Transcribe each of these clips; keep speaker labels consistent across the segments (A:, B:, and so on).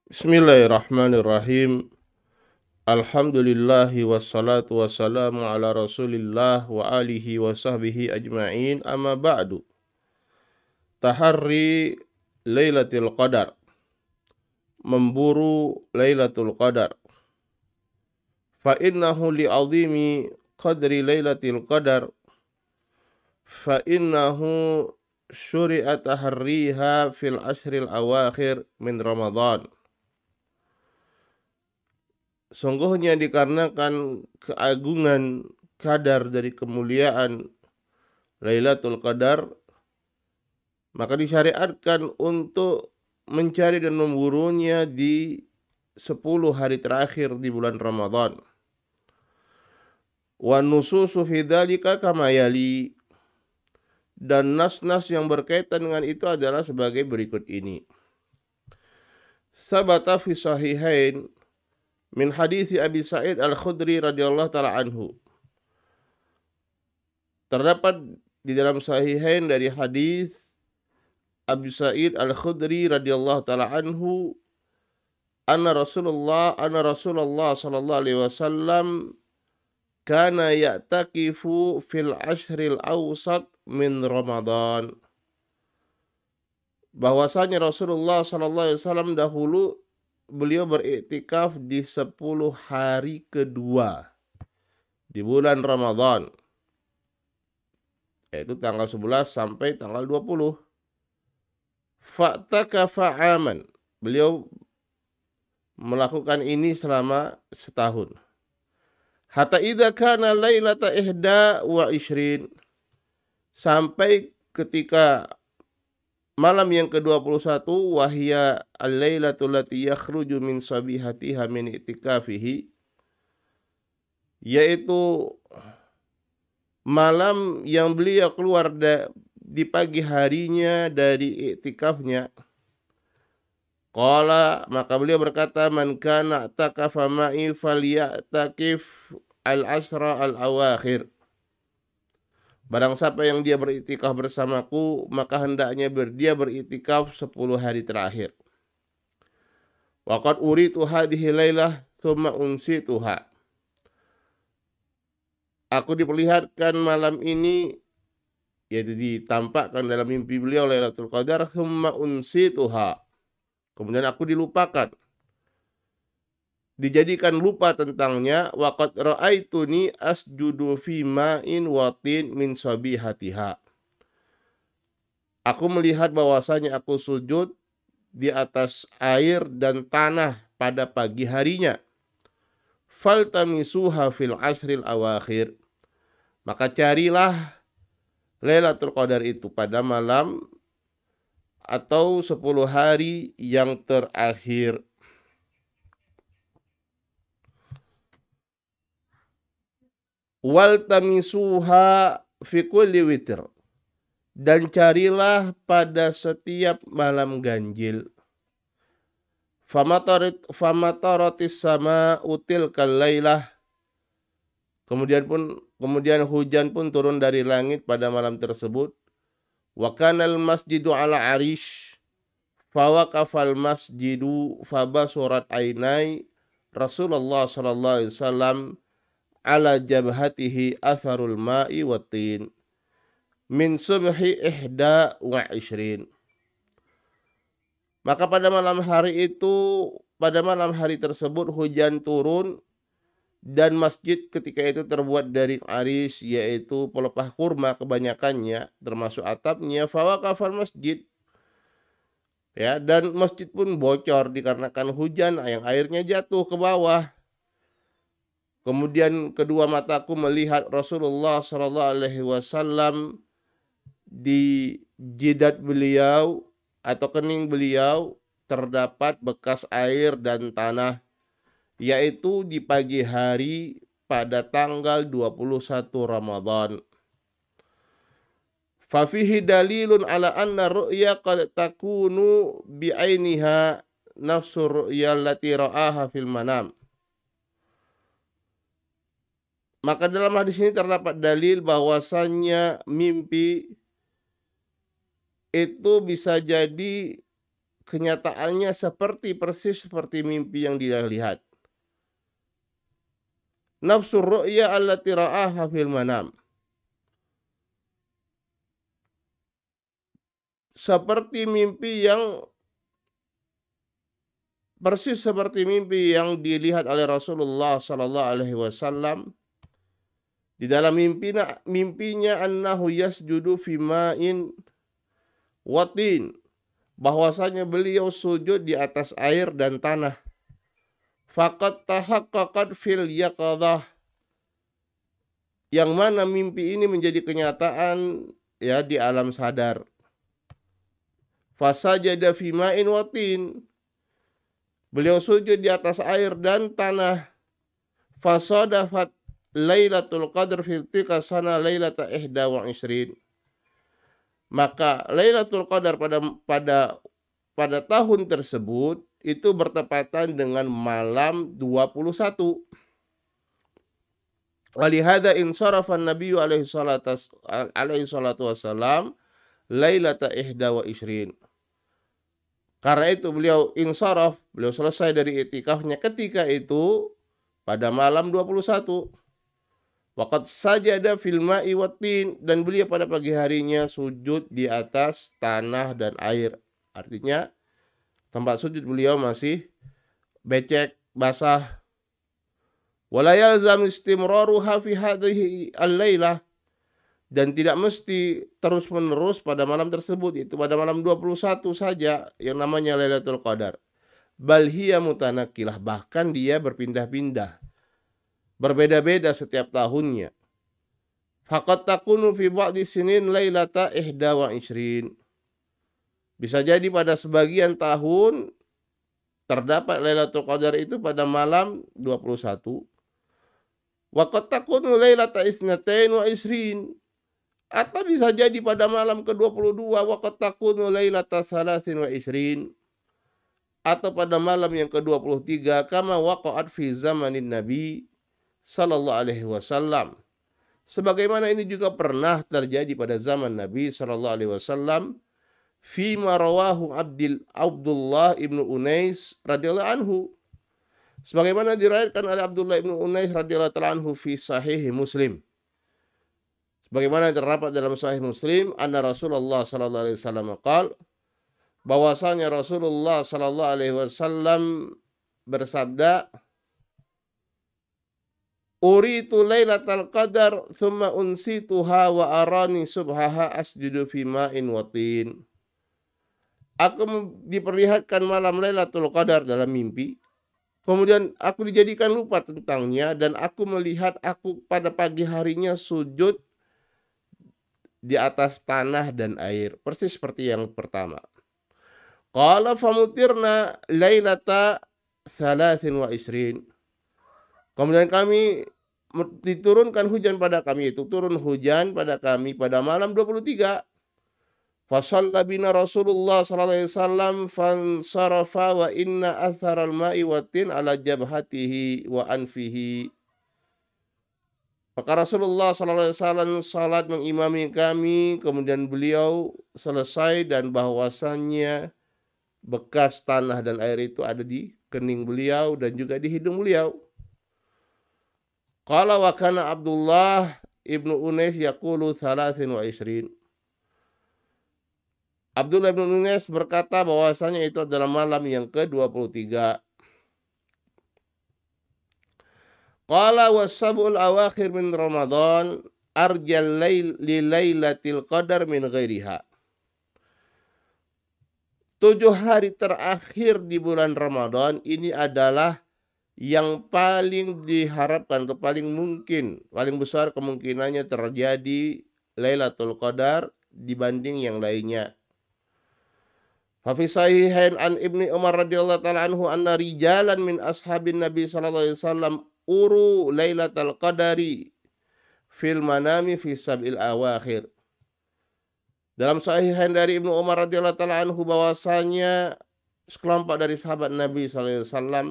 A: Bismillahirrahmanirrahim. Alhamdulillahi wassalatu wassalamu ala rasulillah wa alihi wa sahbihi ajma'in, amma ba'du. Taharri Lailatul Qadar, memburu Lailatul Qadar. Fa innahu li'azimi qadri Lailatul Qadar, fa innahu syuri'a taharriha fil ashril awakhir min Ramadan. Sungguhnya dikarenakan keagungan kadar dari kemuliaan Lailatul Qadar, maka disyariatkan untuk mencari dan memburunya di 10 hari terakhir di bulan Ramadan. Wa nususu fi dzalika kama yali, dan nas-nas yang berkaitan dengan itu adalah sebagai berikut ini. Sabata fi sahihain min hadisi Abi Sa'id Al-Khudri radhiyallahu taala anhu. Terdapat di dalam sahihain dari hadis Abi Sa'id Al-Khudri radhiyallahu taala anhu, anna Rasulullah sallallahu alaihi wasallam kana ya'takifu fil ashril awsat min Ramadan. Bahwasanya Rasulullah sallallahu alaihi wasallam dahulu beliau beriktikaf di 10 hari kedua di bulan Ramadan, yaitu tanggal 11 sampai tanggal 20. Fa'takafa aman, beliau melakukan ini selama setahun. Hatta idza kana lailata ihda wa ishrin, sampai ketika malam yang ke-21, wahya al-lailatul lati yakhruju min sabihatiha min i'tikafihi, yaitu malam yang beliau keluar di pagi harinya dari i'tikafnya. Qala, maka beliau berkata, man kana i'takafa ma'i falya'takif al-asra al-awakhir. Barang siapa yang dia beriktikaf bersamaku, maka hendaknya dia beriktikaf 10 hari terakhir. Waqad uritu hadhihi lailah tsumma unsituha. Aku diperlihatkan malam ini, yaitu ditampakkan dalam mimpi beliau Lailatul Qadar, tsumma unsituha. Kemudian aku dilupakan, dijadikan lupa tentangnya. Waqad ra'aituni asjudu fi ma'in watin min sabihatiha. Aku melihat bahwasanya aku sujud di atas air dan tanah pada pagi harinya. Faltamisuha fil asril awakhir, maka carilah Lailatul Qadar itu pada malam atau 10 hari yang terakhir. Wal tamisuha fi kulli witr, dan carilah pada setiap malam ganjil. Famataratis sama util kalailah, kemudian hujan pun turun dari langit pada malam tersebut. Wa kanal masjidu ala arish, fawaqafal masjidu fabasurat ainai Rasulullah sallallahu alaihi wasallam ala jabhatihi atharul ma'i watin min subhi ihda wa ishrin. Maka pada malam hari tersebut hujan turun, dan masjid ketika itu terbuat dari aris, yaitu pelepah kurma kebanyakannya, termasuk atapnya. Fawaqafal masjid, ya, dan masjid pun bocor dikarenakan hujan yang airnya jatuh ke bawah. Kemudian kedua mataku melihat Rasulullah sallallahu alaihi wasallam, di jidat beliau atau kening beliau terdapat bekas air dan tanah, yaitu di pagi hari pada tanggal 21 Ramadan. Fafihi dalilun ala anna ru'ya qad takunu bi'ainiha nafsu ru'ya allati ra'aha fil manam. Maka dalam hadis ini terdapat dalil bahwasannya mimpi itu bisa jadi kenyataannya persis seperti mimpi yang dia lihat. Nafsur ru'ya allati ra'aha fil manam. Seperti mimpi yang persis seperti mimpi yang dilihat oleh Rasulullah sallallahu alaihi wasallam. Di dalam mimpinya annahu yasjudu fi ma'in watin, bahwasanya beliau sujud di atas air dan tanah. Faqad tahaqqaqat fil yaqadhah, yang mana mimpi ini menjadi kenyataan ya di alam sadar. Fasajada fi ma'in watin, beliau sujud di atas air dan tanah. Fasadafat Lailatul Qadar fi tilka sana lailata 21. Maka Lailatul Qadar pada tahun tersebut itu bertepatan dengan malam 21. Walihada insarafa an-nabiy alaihi salatu wassalam lailata 21. Karena itu beliau insaraf, beliau selesai dari itikafnya ketika itu pada malam 21. Waqad sajada fil ma'i wattin, dan beliau pada pagi harinya sujud di atas tanah dan air. Artinya tempat sujud beliau masih becek, basah. Wala yalzam istimraruha fi hadhihi al-lailah, dan tidak mesti terus-menerus pada malam tersebut, itu pada malam 21 saja yang namanya Lailatul Qadar. Bal hiya mutanakkilah, bahkan dia berpindah-pindah, berbeda-beda setiap tahunnya. Faqad takunu fi ba'di sinin lailata 21. Bisa jadi pada sebagian tahun terdapat Lailatul Qadar itu pada malam 21. Wa qad takunu lailata 22. Atau bisa jadi pada malam ke-22, wa qad takunu lailata 23. Atau pada malam yang ke-23, kama waqa'at fi zamanin Nabi sallallahu alaihi wasallam. Sebagaimana ini juga pernah terjadi pada zaman Nabi sallallahu alaihi wasallam, fi ma rawahu Abdullah ibnu Unais radhiyallahu anhu. Sebagaimana diriwayatkan oleh Abdullah ibnu Unais radhiyallahu ta'ala anhu fi sahih Muslim. Sebagaimana terdapat dalam sahih Muslim, anna Rasulullah sallallahu alaihi wasallam qaal, bahwasanya Rasulullah sallallahu alaihi wasallam bersabda, uritu lailatal qadar thumma unsituha wa arani subhaha asjudu fi ma'in watin. Aku diperlihatkan malam Lailatul Qadar dalam mimpi, kemudian aku dijadikan lupa tentangnya, dan aku melihat aku pada pagi harinya sujud di atas tanah dan air, persis seperti yang pertama. Qala famutirna lailata 23. Kemudian kami diturunkan hujan pada kami, itu turun hujan pada kami pada malam 23. Fasalla bina Rasulullah sallallahu alaihi wasallam fansarafa wa inna atharal ma'i watin ala jabhatihi wa anfihi. Maka Rasulullah sallallahu alaihi wasallam salat mengimami kami, kemudian beliau selesai, dan bahwasannya bekas tanah dan air itu ada di kening beliau dan juga di hidung beliau. Qala wa kana Abdullah ibnu Unais yaqulu 23. Abdullah ibnu Unais berkata bahwasanya itu adalah malam yang ke-23. Qala was-sab'ul awakhir min Ramadan arjal li lailatil qadar min ghairiha. 7 hari terakhir di bulan Ramadan ini adalah yang paling diharapkan atau paling mungkin, paling besar kemungkinannya terjadi Lailatul Qadar dibanding yang lainnya. Fa fi sahihain an Ibnu Umar radhiyallahu ta'ala anhu anna rijalan min ashabin Nabi sallallahu alaihi wasallam uru Lailatul Qadari fil manami fi sab'il awakhir. Dalam sahihain dari Ibnu Umar radhiyallahu ta'ala anhu bahwasanya sekelompok dari sahabat Nabi sallallahu alaihi wasallam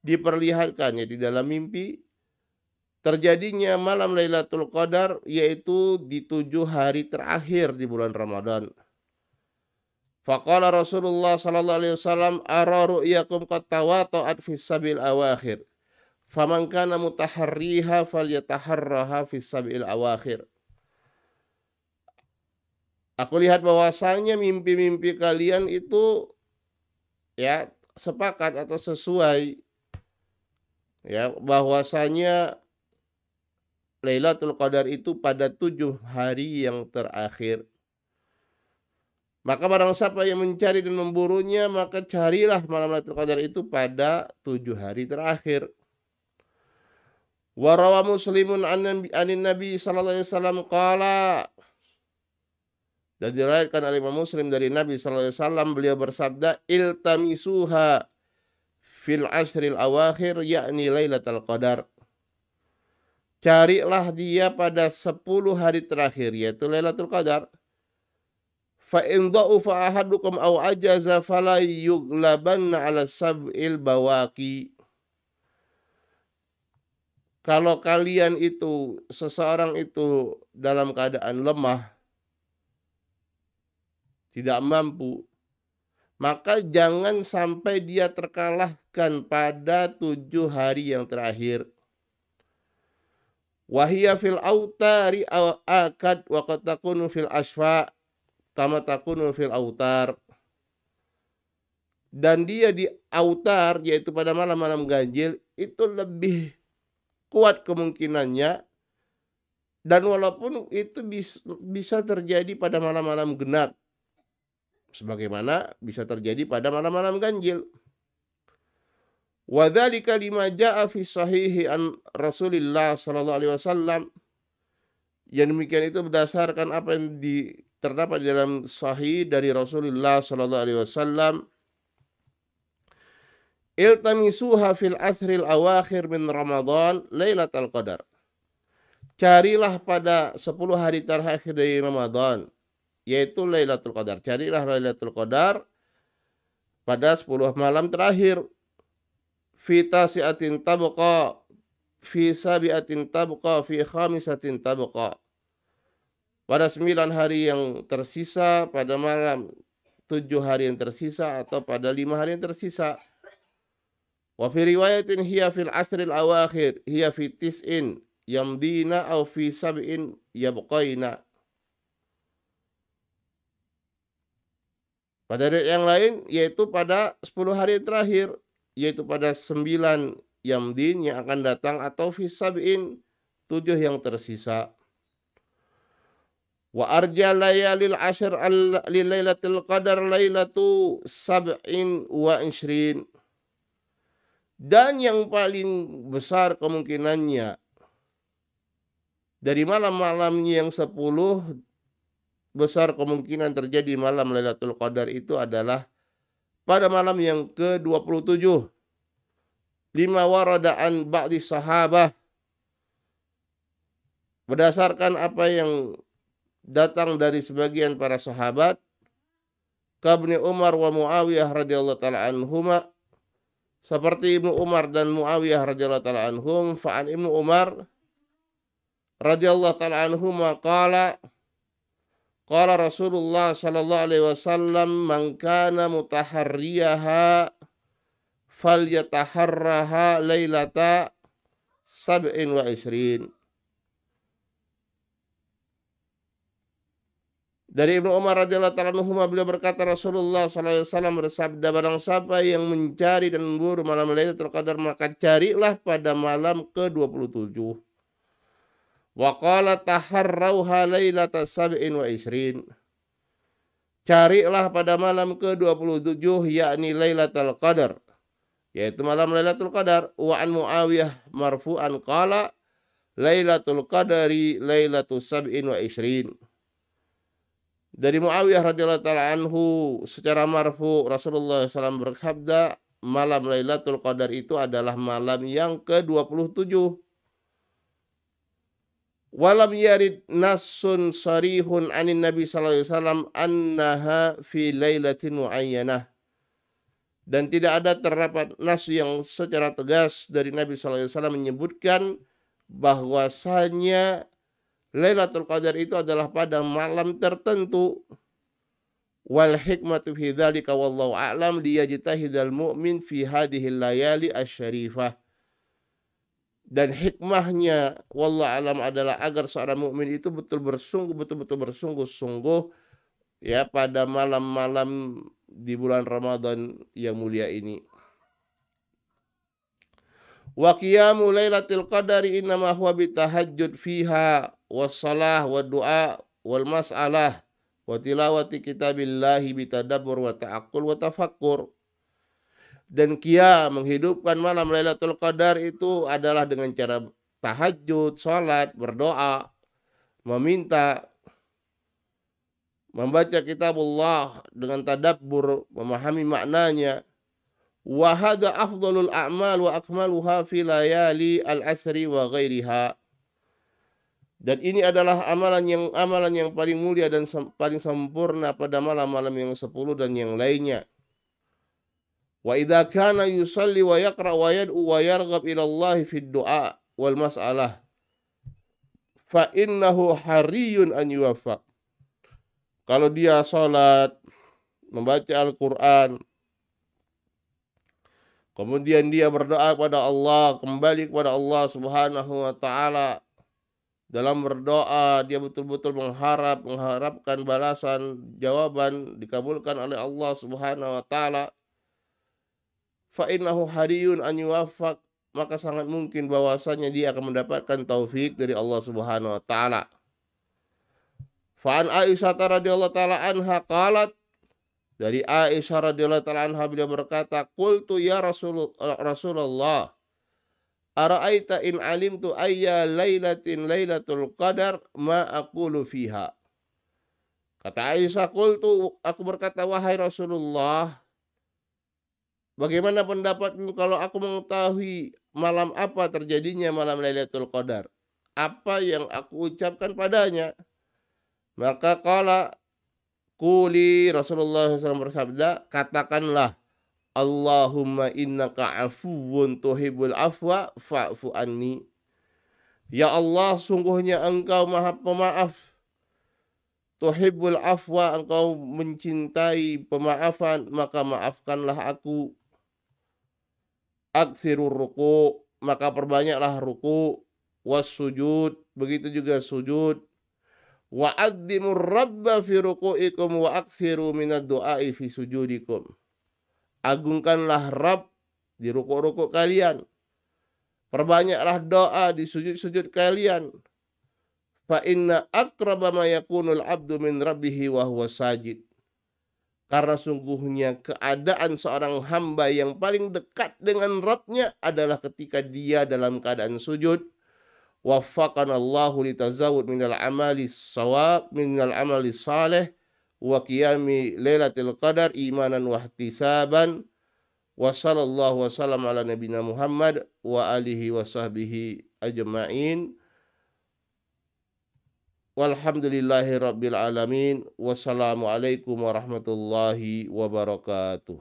A: diperlihatkannya di dalam mimpi terjadinya malam Lailatul Qadar, yaitu di 7 hari terakhir di bulan Ramadan. Faqala Rasulullah sallallahu alaihi wasallam ara ru'yakum qad tawata'at fis sabil awakhir. Faman kana mutaharriha falyataharraha fis sabil awakhir. Aku lihat bahwasanya mimpi-mimpi kalian itu ya sepakat atau sesuai ya bahwasanya Lailatul Qadar itu pada 7 hari yang terakhir. Maka barang siapa yang mencari dan memburunya, maka carilah malam Lailatul Qadar itu pada 7 hari terakhir. Wa rawa Muslimun anin Nabi sallallahu alaihi wasallam qala, dan diriwayatkan oleh Imam Muslim dari Nabi sallallahu alaihi wasallam, beliau bersabda, iltamisuha fil ashril awakhir, yakni Lailatul Qadar. Carilah dia pada 10 hari terakhir, yaitu Lailatul Qadar. Fa in dha'ufa ahadukum aw ajaza fala yughlabanna 'ala sab'il bawaqi. Kalau kalian itu, seseorang itu dalam keadaan lemah, tidak mampu, maka jangan sampai dia terkalahkan pada 7 hari yang terakhir. Wahia fil autari akad wa qad takunu fil asfa kama takunu fil autar. Dan dia di autar, yaitu pada malam-malam ganjil, itu lebih kuat kemungkinannya, dan walaupun itu bisa terjadi pada malam-malam genap, sebagaimana bisa terjadi pada malam-malam ganjil. Wa dzalika lima jaa fi sahihi an Rasulillah sallallahu alaihi wasallam. Yang demikian itu berdasarkan apa yang terdapat di dalam sahih dari Rasulullah sallallahu alaihi wasallam. Iltamisuha fil asril awakhir min Ramadan Lailatul Qadar. Carilah pada 10 hari terakhir dari Ramadan, yaitu Lailatul Qadar. Carilah Lailatul Qadar pada 10 malam terakhir. Fi tasi'atin tabqa, fi sabi'atin tabqa, fi khamisatin tabqa. Pada 9 hari yang tersisa, pada malam 7 hari yang tersisa, atau pada 5 hari yang tersisa. Wa fi riwayatin hiya fil asril awakhir, hiya fi tis'in yamdina aw fi sab'in yabqaina. Pada riwayat yang lain, yaitu pada 10 hari terakhir, yaitu pada 9 yamdin yang akan datang, atau fi sab'in 7 yang tersisa. Wa arja layalil ashr li Lailatul Qadar lailatu sab'in wa ishrin. Dan yang paling besar kemungkinannya dari malam-malamnya yang 10, besar kemungkinan terjadi malam Lailatul Qadar itu adalah pada malam yang ke-27. Lima waradaan ba'di sahabah, berdasarkan apa yang datang dari sebagian para sahabat, kabni Umar wa Muawiyah radhiyallahu taala anhuma, seperti Ibnu Umar dan Muawiyah radhiyallahu taala anhum. Fa'an Ibnu Umar radhiyallahu taala anhuma qala Rasulullah sallallahu alaihi wasallam, man kana mutaharriyaha falyataharraha lailata sab'in wa ishrin. Dari Ibnu Umar radhiyallahu ta'ala anhu, beliau berkata, Rasulullah sallallahu alaihi wasallam bersabda, barang siapa yang mencari dan memburu malam Lailatul Qadar, maka carilah pada malam ke-27. Wa qala taharrauha lailata sab'in wa ishrin. Carilah pada malam ke-27, yakni Lailatul Qadar, yaitu malam Lailatul Qadar. Wa an Muawiyah marfu'an qala Lailatul Qadari lailatu sab'in wa ishrin. Dari Muawiyah radhiyallahu taala anhu secara marfu, Rasulullah SAW bersabda, malam Lailatul Qadar itu adalah malam yang ke-27. Walam yarid nasun sarihun anin Nabi sallallahu alaihi wasallam annaha fi lailatin muayyanah. Dan tidak ada terdapat nas yang secara tegas dari Nabi sallallahu alaihi wasallam menyebutkan bahwasanya Lailatul Qadar itu adalah pada malam tertentu. Wal hikmatu fi dzalika wallahu a'lam liyajtahidal mu'min fi hadhil layali asy-syarifah. Dan hikmahnya wallahu alam adalah agar seorang mukmin itu betul-betul bersungguh-sungguh ya pada malam-malam di bulan Ramadan yang mulia ini. Wa qiyamu lailatul qadari innama huwa bitahajjud fiha wassalah wa du'a wal mas'alah wa tilawati kitabillahi bitadabbur wa ta'aqqul wa tafakkur. Dan qiyam menghidupkan malam Lailatul Qadar itu adalah dengan cara tahajud, salat, berdoa, meminta, membaca kitabullah dengan tadabbur, memahami maknanya. Wa hadza afdhalul a'mal wa akmaluha fi layali al-asri wa ghairiha. Dan ini adalah amalan yang paling mulia dan paling sempurna pada malam-malam yang 10 dan yang lainnya. Wa idza kana yusalli wa yaqra wa yad'u wa yarghab ila Allah fi du'a wal mas'alah fa innahu hariyun an yuwaffaq. Kalau dia salat, membaca Al-Qur'an, kemudian dia berdoa kepada Allah, kembali kepada Allah Subhanahu wa taala. Dalam berdoa dia betul-betul mengharapkan balasan, jawaban dikabulkan oleh Allah Subhanahu wa taala. Fa innahu hariyun an yuwaffaq, maka sangat mungkin bahwasanya dia akan mendapatkan taufik dari Allah Subhanahu wa taala. Fa an Aisyah radhiyallahu taala anha qalat, dari Aisyah radhiyallahu taala anha beliau berkata, qultu ya Rasulullah, ara'aita in alimtu ayya lailatin lailatul qadar ma aqulu fiha. Kata Aisyah, qultu, aku berkata, wahai Rasulullah, bagaimana pendapatmu kalau aku mengetahui malam apa terjadinya malam Lailatul Qadar? Apa yang aku ucapkan padanya? Maka qala quli, Rasulullah SAW bersabda, katakanlah, Allahumma innaka afuwun tuhibbul afwa fa'fu anni. Ya Allah, sungguhnya engkau maha pemaaf. Tuhibbul afwa, engkau mencintai pemaafan, maka maafkanlah aku. Aksirur ruku, maka perbanyaklah ruku, was sujud, begitu juga sujud. Wa addimur rabba fi ruku'ikum wa aksiru minad du'ai fi sujudikum. Agungkanlah Rabb di ruku-ruku kalian. Perbanyaklah doa di sujud-sujud kalian. Fa inna aqraba ma yakunul abdu min rabbihi wa huwa sajid. Karena sungguhnya keadaan seorang hamba yang paling dekat dengan Rabb-nya adalah ketika dia dalam keadaan sujud. Waffaqana Allahu litazawud minal amali sawab minal amali salih wa qiyami lailatul qadar imanan wa ihtisaban. Wa sallallahu wa sallam ala nabina Muhammad wa alihi wa sahbihi ajma'in. Walhamdulillahi rabbil alamin. Wassalamualaikum warahmatullahi wabarakatuh.